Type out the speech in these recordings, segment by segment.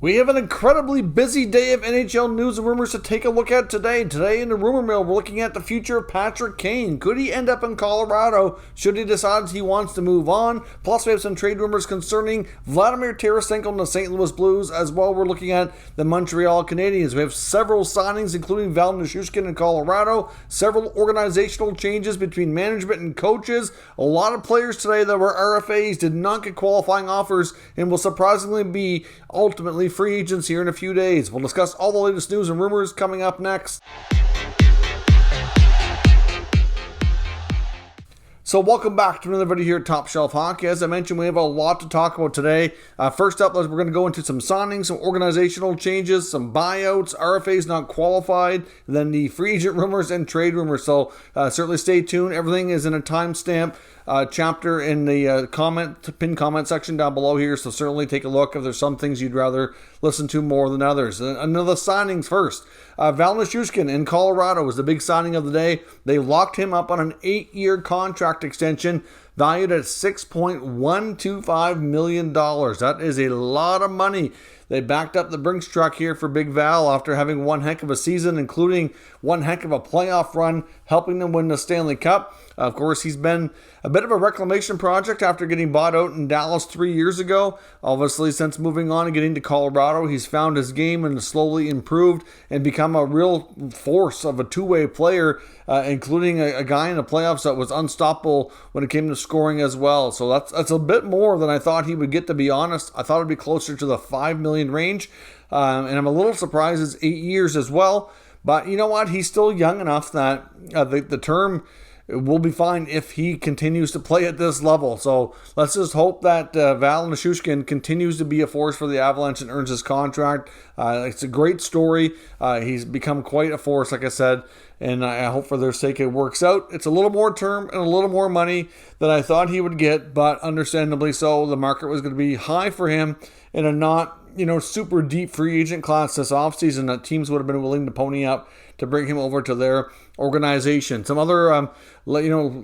We have an incredibly busy day of NHL news and rumors to take a look at today. Today in the rumor mill, we're looking at the future of Patrick Kane. Could he end up in Colorado should he decide he wants to move on? Plus, we have some trade rumors concerning Vladimir Tarasenko and the St. Louis Blues. As well, we're looking at the Montreal Canadiens. We have several signings, including Nichushkin in Colorado, several organizational changes between management and coaches. A lot of players today that were RFAs did not get qualifying offers and will surprisingly be ultimately free agents here in a few days. We'll discuss all the latest news and rumors coming up next. So welcome back to another video here at Top Shelf Hockey. As I mentioned, we have a lot to talk about today. First up, we're going to go into some signings, some organizational changes, some buyouts, RFAs not qualified, and then the free agent rumors and trade rumors. So certainly stay tuned. Everything is in a timestamp chapter in the pinned comment section down below here. So certainly take a look if there's some things you'd rather listen to more than others. Another signings first. Nichushkin in Colorado was the big signing of the day. They locked him up on an 8-year contract extension valued at $6.125 million. That is a lot of money. They backed up the Brinks truck here for Big Val after having one heck of a season, including one heck of a playoff run, helping them win the Stanley Cup. Of course, he's been a bit of a reclamation project after getting bought out in Dallas 3 years ago. Obviously, since moving on and getting to Colorado, he's found his game and slowly improved and become a real force of a two-way player, including a guy in the playoffs that was unstoppable when it came to scoring as well. So that's a bit more than I thought he would get, to be honest. I thought it'd be closer to the $5 million range, and I'm a little surprised it's 8 years as well. But you know what? He's still young enough that the term will be fine if he continues to play at this level. So let's just hope that Val Nichushkin continues to be a force for the Avalanche and earns his contract. It's a great story. He's become quite a force, like I said, and I hope for their sake it works out. It's a little more term and a little more money than I thought he would get, but understandably so. The market was going to be high for him in a not super deep free agent class this offseason that teams would have been willing to pony up to bring him over to their organization. Some other,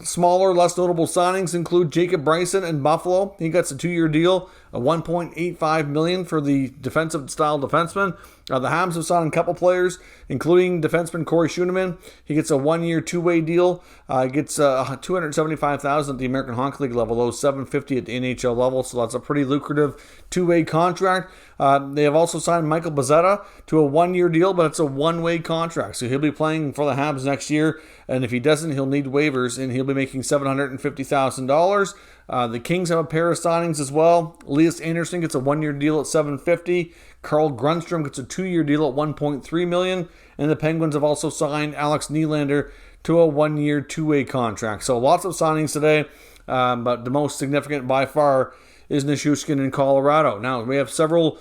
smaller, less notable signings include Jacob Bryson in Buffalo. He gets a 2-year deal, a $1.85 million for the defensive style defenseman. The Habs have signed a couple players, including defenseman Corey Schooneman. He gets a 1-year, 2-way deal. Gets $275,000 at the American Hockey League level, though $750 at the NHL level. So that's a pretty lucrative 2-way contract. They have also signed Michael Bozzetta to a 1-year deal, but it's a 1-way contract. So he'll be playing for the Habs next year, and if he doesn't, he'll need waivers, and he'll be making $750,000. The Kings have a pair of signings as well. Elias Anderson gets a 1-year deal at $750,000. Carl Grundstrom gets a 2-year deal at $1.3 million, and the Penguins have also signed Alex Nylander to a 1-year, 2-way contract. So lots of signings today, but the most significant by far is Nichushkin in Colorado. Now, we have several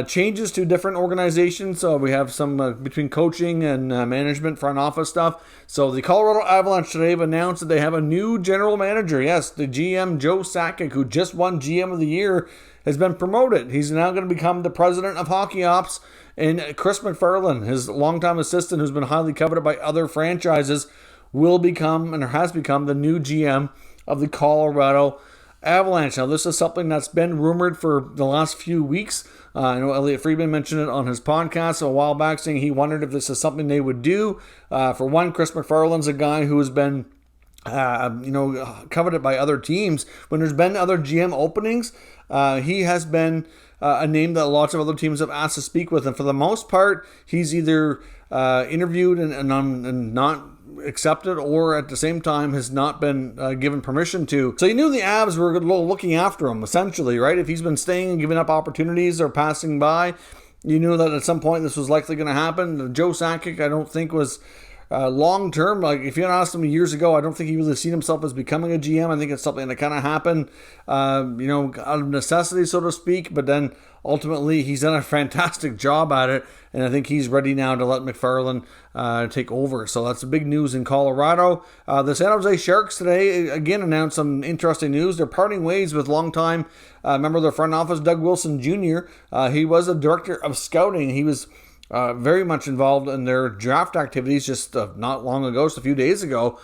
changes to different organizations. So we have some between coaching and management, front office stuff. So the Colorado Avalanche today have announced that they have a new general manager. Yes, the GM, Joe Sakic, who just won GM of the Year, has been promoted. He's now going to become the president of hockey ops. And Chris MacFarland, his longtime assistant, who's been highly coveted by other franchises, will become and has become the new GM of the Colorado Avalanche. Now, this is something that's been rumored for the last few weeks. I know Elliot Friedman mentioned it on his podcast a while back, saying he wondered if this is something they would do. For one, Chris MacFarland's a guy who has been coveted by other teams. When there's been other GM openings, he has been a name that lots of other teams have asked to speak with. And for the most part, he's either interviewed and not accepted, or at the same time has not been given permission to. So you knew the Avs were looking after him, essentially, right? If he's been staying and giving up opportunities or passing by, you knew that at some point this was likely going to happen. Joe Sakic, I don't think was long term. Like, if you had asked him years ago, I don't think he really seen himself as becoming a GM. I think it's something that kind of happened, out of necessity, so to speak. But then ultimately, he's done a fantastic job at it, and I think he's ready now to let MacFarland take over. So that's the big news in Colorado. The San Jose Sharks today again announced some interesting news. They're parting ways with longtime member of their front office, Doug Wilson Jr. He was a director of scouting. He was very much involved in their draft activities just not long ago, just a few days ago.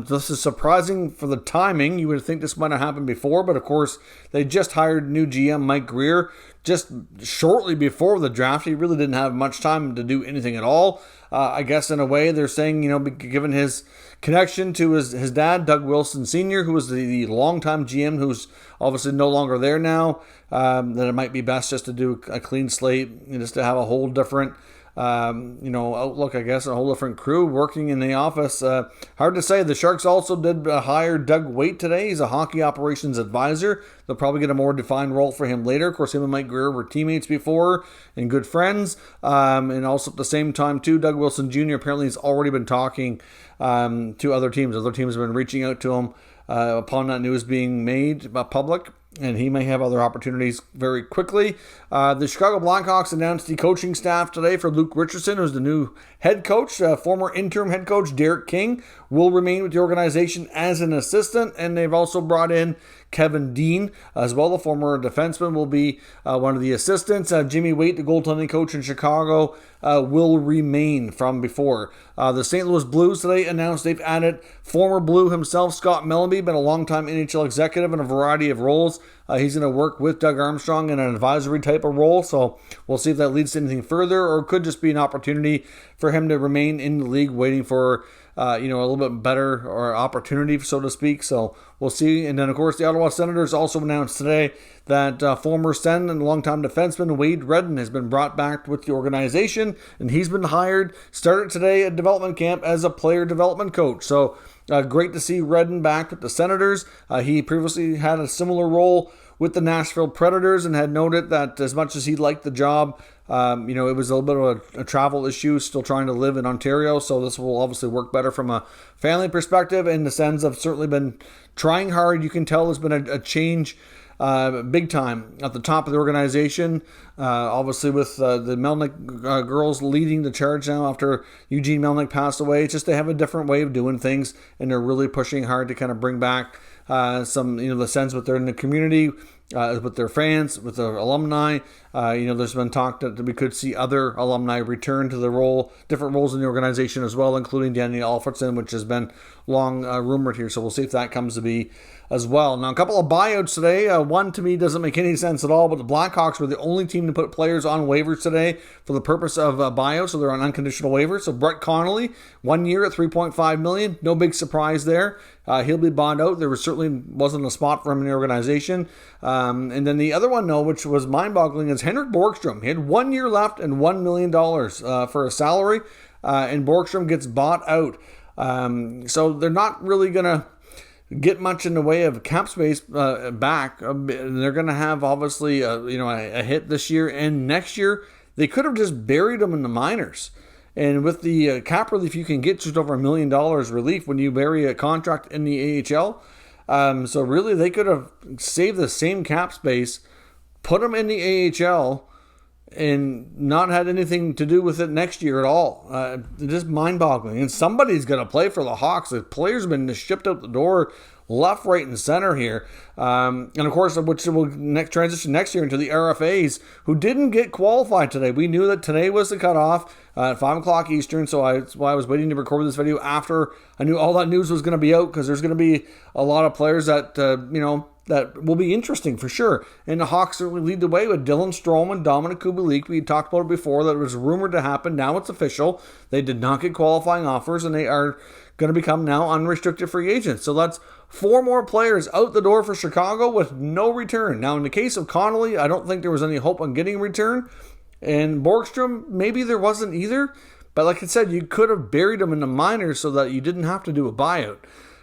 This is surprising for the timing. You would think this might have happened before, but of course, they just hired new GM Mike Greer just shortly before the draft. He really didn't have much time to do anything at all. I guess in a way, they're saying, given his connection to his dad, Doug Wilson Sr., who was the longtime GM, who's obviously no longer there now, that it might be best just to do a clean slate, just to have a whole different outlook, I guess, a whole different crew working in the office. Hard to say. The Sharks also did hire Doug Waite today. He's a hockey operations advisor. They'll probably get a more defined role for him later. Of course, him and Mike Greer were teammates before and good friends. And also at the same time, too, Doug Wilson Jr. apparently has already been talking to other teams. Other teams have been reaching out to him upon that news being made public. And he may have other opportunities very quickly. The Chicago Blackhawks announced the coaching staff today for Luke Richardson, who's the new head coach. Former interim head coach Derek King will remain with the organization as an assistant. And they've also brought in Kevin Dean as well. The former defenseman will be one of the assistants. Jimmy Waite, the goaltending coach in Chicago, will remain from before. The St. Louis Blues today announced they've added former Blue himself, Scott Mellanby, been a longtime NHL executive in a variety of roles. He's going to work with Doug Armstrong in an advisory type of role, so we'll see if that leads to anything further, or it could just be an opportunity for him to remain in the league waiting for a little bit better or opportunity, so to speak. So we'll see. And then, of course, the Ottawa Senators also announced today that former Sen and longtime defenseman Wade Redden has been brought back with the organization, and he's been hired, started today at development camp as a player development coach. So great to see Redden back with the Senators. He previously had a similar role with the Nashville Predators and had noted that as much as he liked the job, it was a little bit of a travel issue, still trying to live in Ontario. So this will obviously work better from a family perspective. And the Sens have certainly been trying hard. You can tell there's been a change big time at the top of the organization. Obviously with the Melnick girls leading the charge now after Eugene Melnick passed away. It's just they have a different way of doing things, and they're really pushing hard to kind of bring back some, the sense that they're in the community, with their fans, with their alumni. There's been talk that we could see other alumni return to the different roles in the organization as well, including Daniel Alfredson, which has been long rumored here. So we'll see if that comes to be as well. Now, a couple of buyouts today. One to me doesn't make any sense at all, but the Blackhawks were the only team to put players on waivers today for the purpose of buyouts, so they're on unconditional waivers. So Brett Connolly, 1 year at $3.5 million. No big surprise there. He'll be bought out. There certainly wasn't a spot for him in the organization. And then the other one, which was mind-boggling, is Henrik Borgstrom. He had 1 year left and $1 million for a salary, and Borgstrom gets bought out. So they're not really going to get much in the way of cap space back. They're going to have, obviously, a hit this year and next year. They could have just buried them in the minors. And with the cap relief, you can get just over $1 million relief when you bury a contract in the AHL. So really, they could have saved the same cap space, put them in the AHL, and not had anything to do with it next year at all. Just mind-boggling. And somebody's going to play for the Hawks. The players have been shipped out the door left, right, and center here. And of course, which will transition next year into the RFAs, who didn't get qualified today. We knew that today was the cutoff at 5 o'clock Eastern, so that's why I was waiting to record this video after I knew all that news was going to be out, because there's going to be a lot of players that, that will be interesting for sure. And the Hawks certainly lead the way with Dylan Strome and Dominic Kubalik. We talked about it before, that it was rumored to happen. Now it's official. They did not get qualifying offers, and they are going to become now unrestricted free agents. So that's 4 more players out the door for Chicago with no return. Now, in the case of Connolly, I don't think there was any hope on getting a return. And Borgstrom, maybe there wasn't either. But like I said, you could have buried him in the minors so that you didn't have to do a buyout,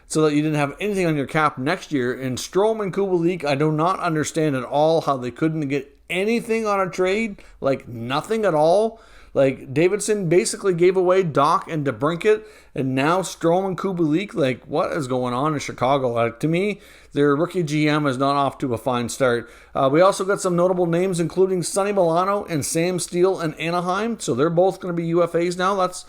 so that you didn't have anything on your cap next year. And Strome and Kubalik, I do not understand at all how they couldn't get anything on a trade, like nothing at all. Like, Davidson basically gave away Doc and DeBrincat, and now Strome and Kubalik. Like, what is going on in Chicago? To me, their rookie GM is not off to a fine start. We also got some notable names, including Sonny Milano and Sam Steele in Anaheim. So they're both going to be UFAs now. That's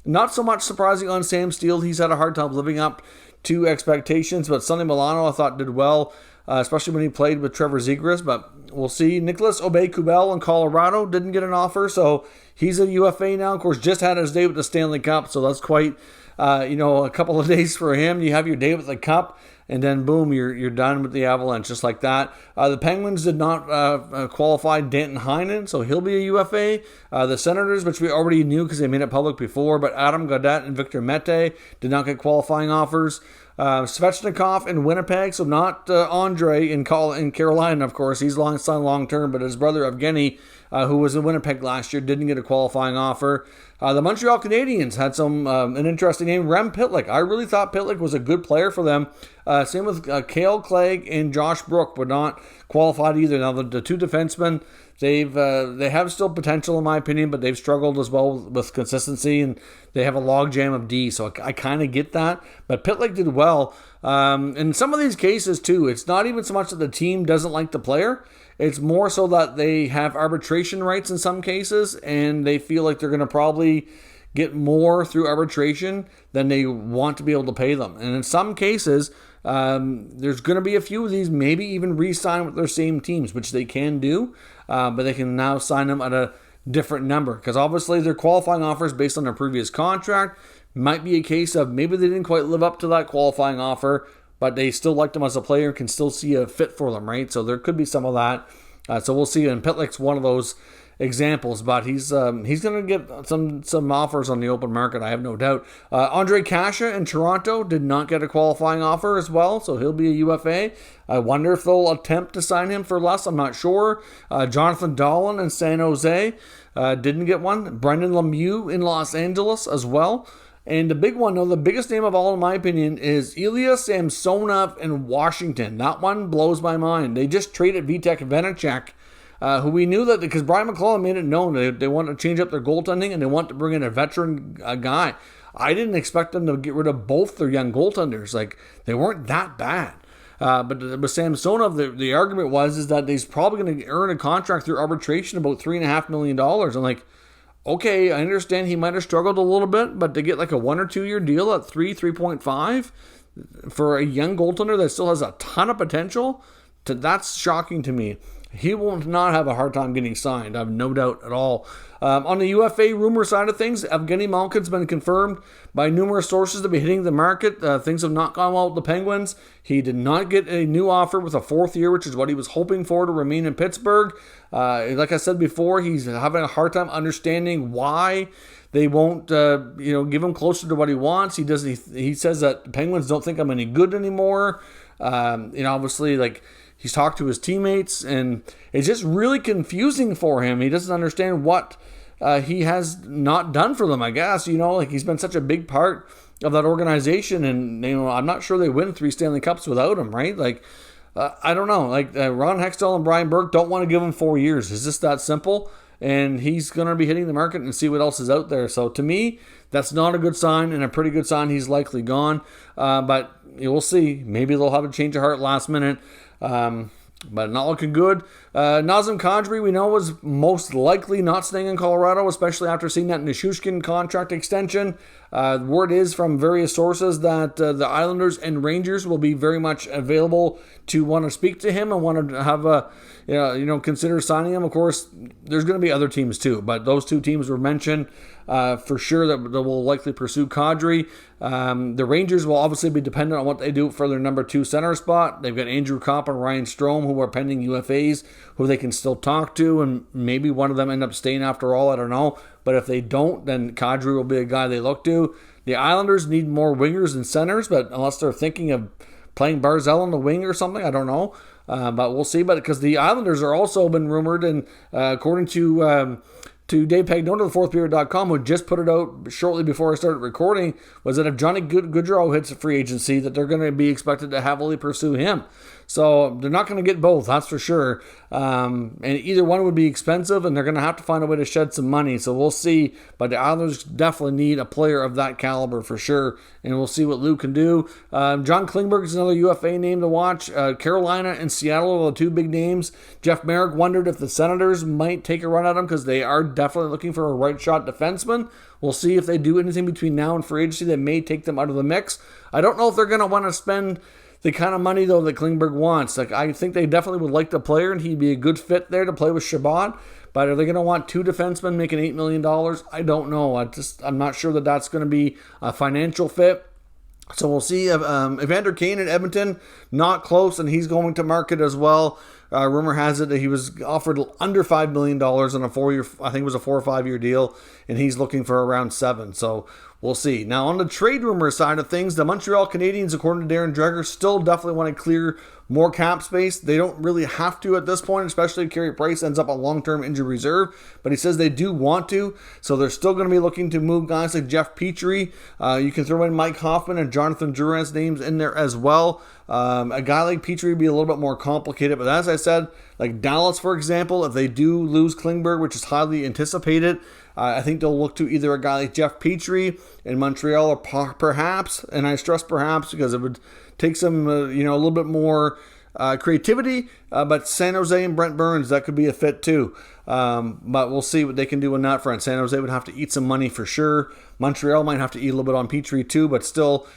not so much surprising on Sam Steele. He's had a hard time living up to expectations, but Sonny Milano, I thought, did well, especially when he played with Trevor Zegras. But we'll see. Nicholas Aubé-Kubel in Colorado didn't get an offer, so he's a UFA now. Of course, just had his day with the Stanley Cup, so that's quite a couple of days for him. You have your day with the Cup, and then boom, you're done with the Avalanche just like that. The Penguins did not qualify Danton Heinen, so he'll be a UFA. The Senators, which we already knew because they made it public before, but Adam Gaudette and Victor Mete did not get qualifying offers. Svechnikov in Winnipeg, so not Andre in Carolina, of course. He's signed long term, but his brother Evgeny, who was in Winnipeg last year, didn't get a qualifying offer. The Montreal Canadiens had an interesting name, Rem Pitlick. I really thought Pitlick was a good player for them. Same with Cale Clegg and Josh Brook, but not qualified either. Now the two defensemen, they have still potential in my opinion, but they've struggled as well with consistency, and they have a logjam of D, so I kind of get that. But Pitlick did well. In some of these cases too, it's not even so much that the team doesn't like the player. It's more so that they have arbitration rights in some cases, and they feel like they're going to probably get more through arbitration than they want to be able to pay them. And in some cases, there's going to be a few of these maybe even re-sign with their same teams, which they can do, but they can now sign them at a different number, because obviously their qualifying offers based on their previous contract might be a case of maybe they didn't quite live up to that qualifying offer, but they still liked him as a player and can still see a fit for them, right? So there could be some of that. So we'll see. And Pitlick's one of those examples, but he's going to get some offers on the open market, I have no doubt. Andre Kasha in Toronto did not get a qualifying offer as well, so he'll be a UFA. I wonder if they'll attempt to sign him for less. I'm not sure. Jonathan Dolan in San Jose didn't get one. Brendan Lemieux in Los Angeles as well. And the big one, though, the biggest name of all, in my opinion, is Ilya Samsonov in Washington. That one blows my mind. They just traded Vitek Vanacek, who we knew that because Brian McClellan made it known they want to change up their goaltending and they want to bring in a veteran guy. I didn't expect them to get rid of both their young goaltenders. Like, they weren't that bad. But with Samsonov, the argument is that he's probably going to earn a contract through arbitration about $3.5 million. I'm like, okay, I understand he might have struggled a little bit, but to get like a 1 or 2 year deal at 3.5 for a young goaltender that still has a ton of potential, that's shocking to me. He will not have a hard time getting signed. I have no doubt at all. On the UFA rumor side of things, Evgeny Malkin's been confirmed by numerous sources to be hitting the market. Things have not gone well with the Penguins. He did not get a new offer with a 4th year, which is what he was hoping for to remain in Pittsburgh. Like I said before, he's having a hard time understanding why they won't give him closer to what he wants. He says that the Penguins don't think I'm any good anymore. Obviously, like, he's talked to his teammates, and it's just really confusing for him. He doesn't understand what he has not done for them, I guess. Like, he's been such a big part of that organization, and I'm not sure they win 3 Stanley Cups without him, right? Like, I don't know. Like, Ron Hextall and Brian Burke don't want to give him 4 years. It's just that simple, and he's going to be hitting the market and see what else is out there. So to me, that's not a good sign, and a pretty good sign he's likely gone. But we'll see. Maybe they'll have a change of heart last minute. But not looking good. Nazem Kadri, we know, was most likely not staying in Colorado, especially after seeing that Nichushkin contract extension. Word is from various sources that the Islanders and Rangers will be very much available to want to speak to him and want to have consider signing him. Of course, there's going to be other teams too, but those 2 teams were mentioned for sure that will likely pursue Kadri. The Rangers will obviously be dependent on what they do for their number 2 center spot. They've got Andrew Kopp and Ryan Strome, who are pending UFAs, who they can still talk to, and maybe one of them end up staying after all. I don't know. But if they don't, then Kadri will be a guy they look to. The Islanders need more wingers and centers, but unless they're thinking of playing Barzell on the wing or something, I don't know. But we'll see. But because the Islanders are also been rumored, and according to Dave Pagnotta of thefourthperiod.com, who just put it out shortly before I started recording, was that if Johnny Gaudreau hits a free agency, that they're going to be expected to heavily pursue him. So they're not going to get both, that's for sure. And either one would be expensive, and they're going to have to find a way to shed some money. So we'll see. But the Islanders definitely need a player of that caliber for sure. And we'll see what Lou can do. John Klingberg is another UFA name to watch. Carolina and Seattle are the 2 big names. Jeff Merrick wondered if the Senators might take a run at him because they are definitely looking for a right shot defenseman. We'll see if they do anything between now and free agency that may take them out of the mix. I don't know if they're going to want to spend the kind of money, though, that Klingberg wants. Like, I think they definitely would like the player, and he'd be a good fit there to play with Shabbat. But are they going to want 2 defensemen making $8 million? I don't know. I'm not sure that that's going to be a financial fit. So we'll see. Evander Kane in Edmonton, not close, and he's going to market as well. Rumor has it that he was offered under $5 million on a 4-year, I think it was a 4 or 5 year deal, and he's looking for around 7. So we'll see. Now on the trade rumor side of things, the Montreal Canadiens, according to Darren Dreger, still definitely want to clear more cap space. They don't really have to at this point, especially if Carey Price ends up on long-term injury reserve, but he says they do want to, so they're still going to be looking to move guys like Jeff Petrie. You can throw in Mike Hoffman and Jonathan Drouin's names in there as well. A guy like Petrie would be a little bit more complicated, but as I said, like Dallas, for example, if they do lose Klingberg, which is highly anticipated, I think they'll look to either a guy like Jeff Petrie in Montreal or perhaps, and I stress perhaps because it would take some, a little bit more creativity, but San Jose and Brent Burns, that could be a fit too. But we'll see what they can do on that front. San Jose would have to eat some money for sure. Montreal might have to eat a little bit on Petrie too, but still,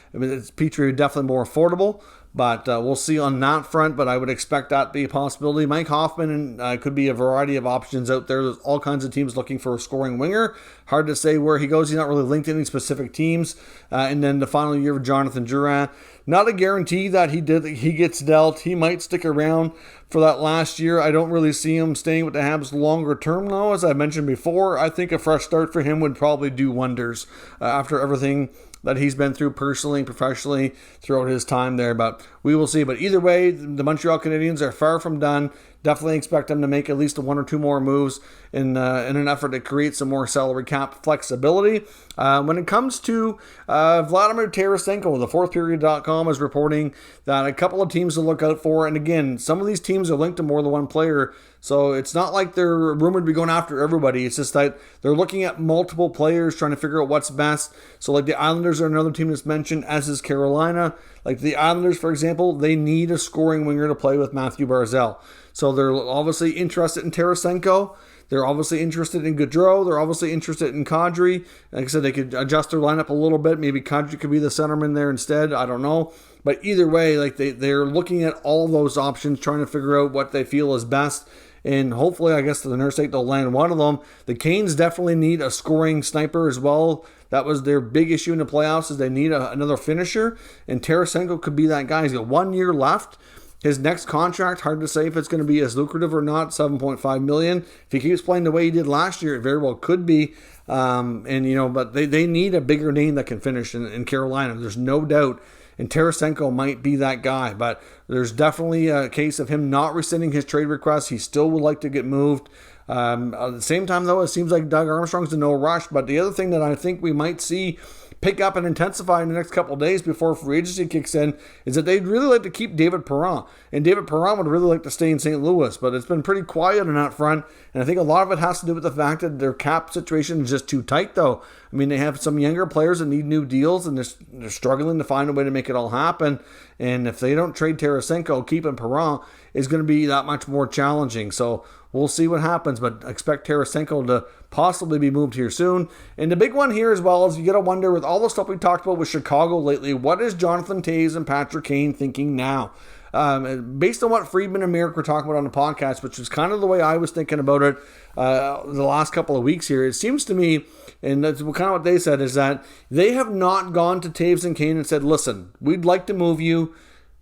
Petrie definitely more affordable. But we'll see on that front, but I would expect that to be a possibility. Mike Hoffman could be a variety of options out there. There's all kinds of teams looking for a scoring winger. Hard to say where he goes. He's not really linked to any specific teams. And then the final year of Jonathan Drouin. Not a guarantee that he gets dealt. He might stick around for that last year. I don't really see him staying with the Habs longer term, though. As I mentioned before, I think a fresh start for him would probably do wonders after everything that he's been through personally and professionally throughout his time there, but we will see. But either way, the Montreal Canadiens are far from done. Definitely expect them to make at least 1 or 2 more moves in an effort to create some more salary cap flexibility. When it comes to Vladimir Tarasenko, the fourthperiod.com is reporting that a couple of teams to look out for. And again, some of these teams are linked to more than one player, so it's not like they're rumored to be going after everybody. It's just that they're looking at multiple players, trying to figure out what's best. So like the Islanders are another team that's mentioned, as is Carolina. Like the Islanders, for example, they need a scoring winger to play with Matthew Barzal. So they're obviously interested in Tarasenko. They're obviously interested in Gaudreau. They're obviously interested in Kadri. Like I said, they could adjust their lineup a little bit. Maybe Kadri could be the centerman there instead. I don't know. But either way, like they're looking at all those options, trying to figure out what they feel is best. And hopefully, I guess, to the nurse sake, they'll land one of them. The Canes definitely need a scoring sniper as well. That was their big issue in the playoffs, is they need another finisher. And Tarasenko could be that guy. He's got 1 year left. His next contract, hard to say if it's going to be as lucrative or not, $7.5 million. If he keeps playing the way he did last year, it very well could be. But they need a bigger name that can finish in Carolina. There's no doubt. And Tarasenko might be that guy. But there's definitely a case of him not rescinding his trade request. He still would like to get moved. At the same time, though, it seems like Doug Armstrong's in no rush. But the other thing that I think we might see pick up and intensify in the next couple of days before free agency kicks in is that they'd really like to keep David Perron. And David Perron would really like to stay in St. Louis, but it's been pretty quiet on that front. And I think a lot of it has to do with the fact that their cap situation is just too tight, though. I mean, they have some younger players that need new deals, and they're struggling to find a way to make it all happen. And if they don't trade Tarasenko, keeping Perron is going to be that much more challenging. So we'll see what happens, but expect Tarasenko to possibly be moved here soon. And the big one here as well is you got to wonder, with all the stuff we talked about with Chicago lately, what is Jonathan Toews and Patrick Kane thinking now? Based on what Friedman and Merrick were talking about on the podcast, which is kind of the way I was thinking about it the last couple of weeks here, it seems to me, and that's kind of what they said, is that they have not gone to Toews and Kane and said, listen, we'd like to move you.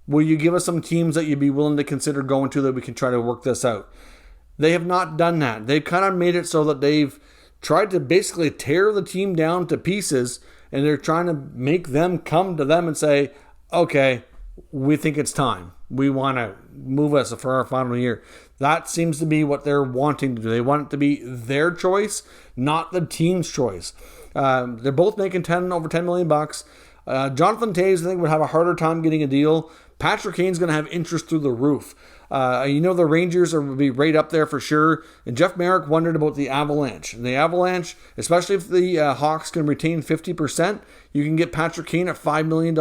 Will you give us some teams that you'd be willing to consider going to that we can try to work this out? They have not done that. They've kind of made it so that they've tried to basically tear the team down to pieces, and they're trying to make them come to them and say, okay, we think it's time. We want to move us for our final year. That seems to be what they're wanting to do. They want it to be their choice, not the team's choice. They're both making over $10 million. Jonathan Toews, I think, would have a harder time getting a deal. Patrick Kane's going to have interest through the roof. The Rangers will be right up there for sure. And Jeff Merrick wondered about the Avalanche. And the Avalanche, especially if the Hawks can retain 50%, you can get Patrick Kane at $5 million.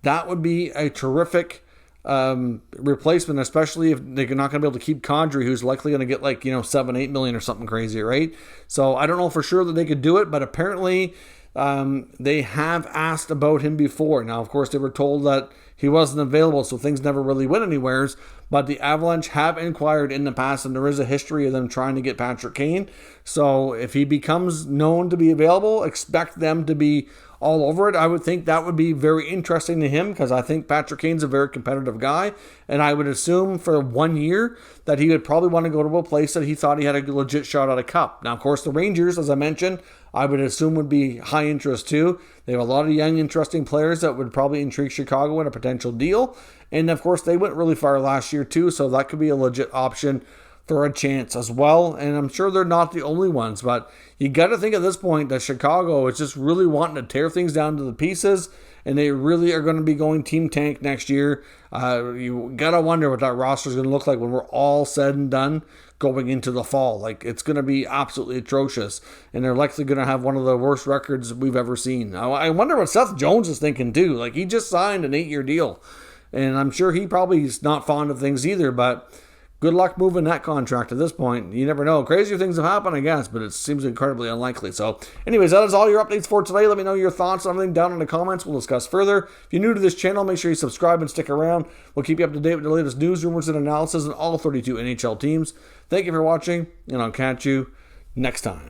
That would be a terrific replacement, especially if they're not going to be able to keep Kadri, who's likely going to get $7-8 million or something crazy, right? So I don't know for sure that they could do it, but apparently they have asked about him before. Now, of course, they were told that he wasn't available, so things never really went anywhere. But the Avalanche have inquired in the past, and there is a history of them trying to get Patrick Kane. So if he becomes known to be available, expect them to be all over it. I would think that would be very interesting to him, because I think Patrick Kane's a very competitive guy, and I would assume for 1 year that he would probably want to go to a place that he thought he had a legit shot at a cup. Now, of course, the Rangers, as I mentioned, I would assume would be high interest too. They have a lot of young, interesting players that would probably intrigue Chicago in a potential deal. And of course, they went really far last year too, so that could be a legit option for a chance as well. And I'm sure they're not the only ones, but you got to think at this point that Chicago is just really wanting to tear things down to the pieces, and they really are going to be going team tank next year. You got to wonder what that roster is going to look like when we're all said and done going into the fall. Like, it's going to be absolutely atrocious, and they're likely going to have one of the worst records we've ever seen. I wonder what Seth Jones is thinking too. Like, he just signed an 8-year deal, and I'm sure he probably is not fond of things either, but good luck moving that contract at this point. You never know. Crazier things have happened, I guess, but it seems incredibly unlikely. So anyways, that is all your updates for today. Let me know your thoughts on everything down in the comments. We'll discuss further. If you're new to this channel, make sure you subscribe and stick around. We'll keep you up to date with the latest news, rumors, and analysis on all 32 NHL teams. Thank you for watching, and I'll catch you next time.